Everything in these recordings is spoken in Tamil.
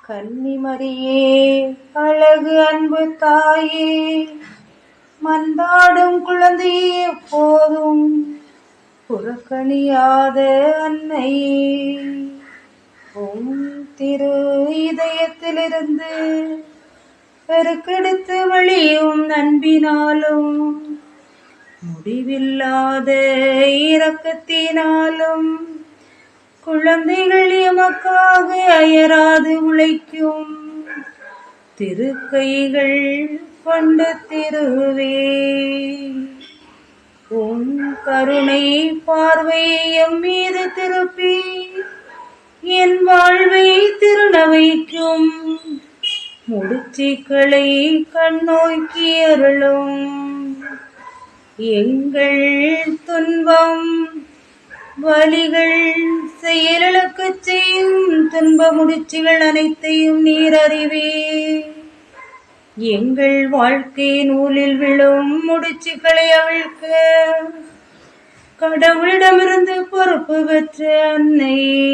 கன்னிமரியே அழகு அன்பு தாயே, மன்றாடும் குழந்தையே, எப்போதும் புறக்கணியாத அன்னையே, உம் திரு இதயத்திலிருந்து பெருக்கெடுத்து வழியும் அன்பினாலும் முடிவில்லாத இரக்கத்தினாலும் குழந்தைகள் எமக்காக அயராது உழைக்கும் திருக்கைகள் கொண்ட திருவே, உன் கருணை பார்வை எம் மீது திருப்பி என் வாழ்வை திருநவைக்கும் முடிச்சுக்களை கண்ணோக்கி அருளும். எங்கள் துன்பம் வலிகள் செயலுக்கு செய்யும் துன்ப முடிச்சுகள் அனைத்தையும் நீர் அறிவே. எங்கள் வாழ்க்கை நூலில் விழும் முடிச்சுக்களை அவிழ்க்க கடவுளிடமிருந்து பொறுப்பு பெற்ற அன்னையே,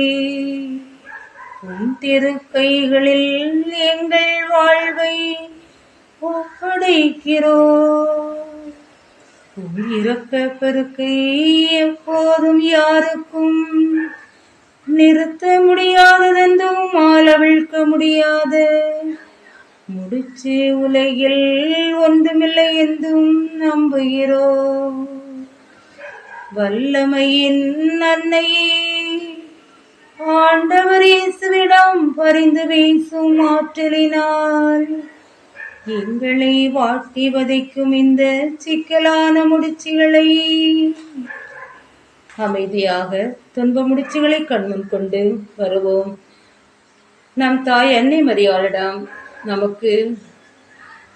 உம் திருக்கைகளில் எங்கள் வாழ்வை ஒப்படைக்கிறோம். இரக்க பெருக்கை எப்போதும் யாருக்கும் நிறுத்த முடியாததென்றும் ஆளவிழ்க்க முடியாத முடிச்சு உலகில் ஒன்றுமில்லை என்றும் நம்புகிறோம். வல்லமையின் அன்னையே, ஆண்டவர் இயேசுவிடம் பரிந்து பேசும் ஆற்றலினால் எங்களை வாட்டி வதைக்கும் இந்த சிக்கலான முடிச்சுகளை அமைதியாக துன்ப முடிச்சுகளை கண்முன் கொண்டு வருவோம். நம் தாய் அன்னை மரியாளிடம் நமக்கு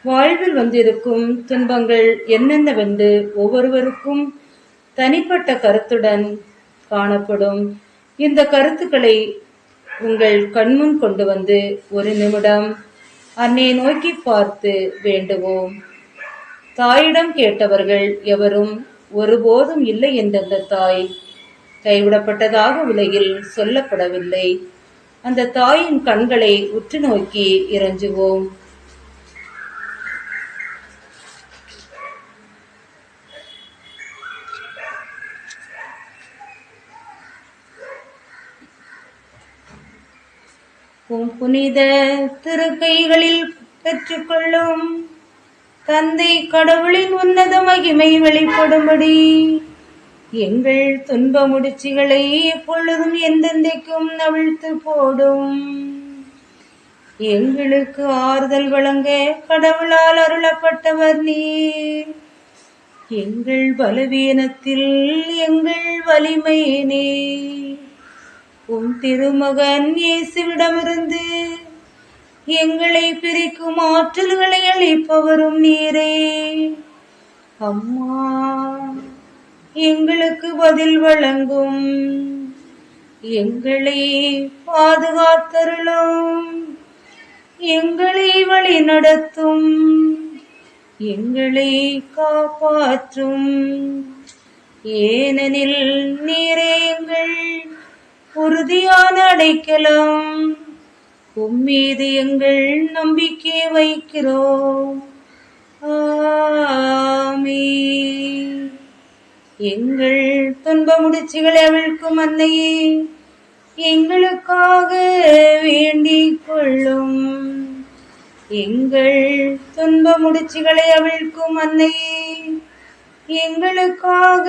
வாழ்வில் வந்திருக்கும் துன்பங்கள் என்னென்னவென்று ஒவ்வொருவருக்கும் தனிப்பட்ட கருத்துடன் காணப்படும். இந்த கருத்துக்களை உங்கள் கண்முன் கொண்டு வந்து ஒரு நிமிடம் அன்னை நோக்கி பார்த்து வேண்டுவோம். தாயிடம் கேட்டவர்கள் எவரும் ஒருபோதும் இல்லை என்ற அந்த தாய் கைவிடப்பட்டதாக உலகில் சொல்லப்படவில்லை. அந்த தாயின் கண்களை உற்று நோக்கி இறைஞ்சுவோம். புனித திருக்கைகளில் பெற்றுக்கொள்ளும் தந்தை கடவுளின் உன்னத மகிமை வெளிப்படும்படி எங்கள் துன்ப முடிச்சுகளை எப்பொழுதும் எந்தெந்தைக்கும் அவிழ்த்து போடும். எங்களுக்கு ஆறுதல் வழங்க கடவுளால் அருளப்பட்டவர் நீர். எங்கள் பலவீனத்தில் எங்கள் வலிமை நீர். உம் திருமகன் இயேசுவிடமிருந்து எங்களை பிரிக்கும் ஆற்றல்களை அளிப்பவரும் நீரே. அம்மா, எங்களுக்கு பதில் வழங்கும். எங்களை பாதுகாத்தருளும். எங்களை வழி நடத்தும். எங்களை காப்பாற்றும். ஏனெனில் நீரே எங்கள் உறுதியான அடைக்கலம். உம்மீது எங்கள் நம்பிக்கை வைக்கிறோம். ஆமென். எங்கள் துன்ப முடிச்சுகளை அவிழ்க்கும் அன்னையே, எங்களுக்காக வேண்டிக் கொள்ளும். எங்கள் துன்ப முடிச்சுகளை அவிழ்க்கும் அன்னையே, எங்களுக்காக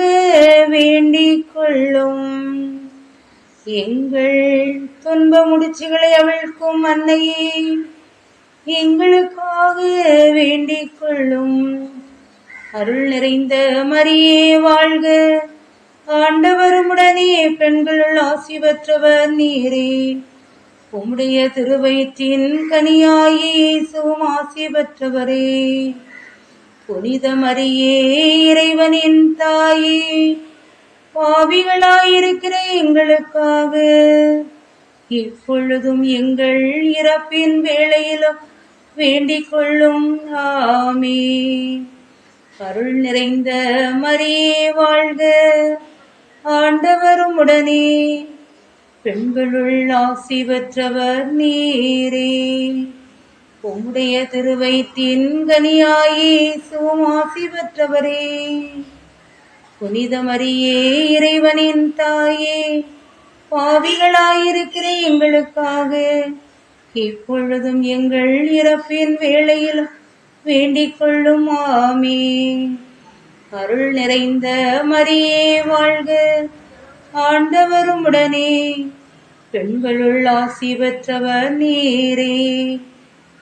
வேண்டிக் கொள்ளும். எங்கள் துன்ப முடிச்சுகளை அவிழ்க்கும் அன்னையே, எங்களுக்காக வேண்டிக் கொள்ளும். அருள் நிறைந்த மரியே வாழ்க, ஆண்டவருமுடனே பெண்களுள் ஆசி பெற்றவர் நீரே. உம்முடைய திருவயிற்றின் கனியாயே இயேசுவும் ஆசி பெற்றவரே. புனித மரியே, இறைவனின் தாயே, பாவிகளாயிருக்கிற எங்களுக்காக இப்பொழுதும் எங்கள் இறப்பின் வேளையிலும் வேண்டிக் கொள்ளும். ஆமென். அருள் நிறைந்த மரியே வாழ்க, ஆண்டவர் உம்முடனே, பெண்களுள் ஆசி பெற்றவர் நீரே. உம்முடைய திருவயிற்றின் கனியாயே ஆசி பெற்றவரே. புனித மரியே, இறைவனின் தாயே, பாவிகளாயிருக்கிற எங்களுக்காக இப்பொழுதும் எங்கள் இறப்பின் வேளையில் வேண்டிக் கொள்ளும். ஆமென். அருள் நிறைந்த மரியே வாழ்க, ஆண்டவர் உம்முடனே. பெண்களுள் ஆசி பெற்றவர் நீரே.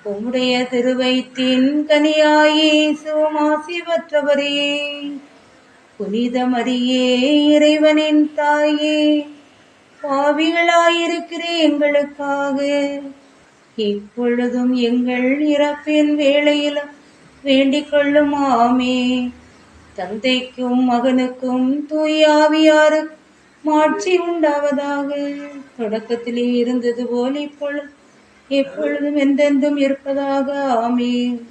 உம்முடைய திருவயிற்றின் கனியாயே ஆசி பெற்றவரே. புனித மரியே, இறைவனின் தாயே, பாவிகளாயிருக்கிற எங்களுக்காக இப்பொழுதும் எங்கள் இறப்பின் வேளையில் வேண்டிக் கொள்ளும். ஆமென். தந்தைக்கும் மகனுக்கும் தூய ஆவியாருக்கும் மாட்சி உண்டாவதாக. தொடக்கத்திலே இருந்தது போல் இப்பொழுதும் என்றென்றும் இருப்பதாக. ஆமென்.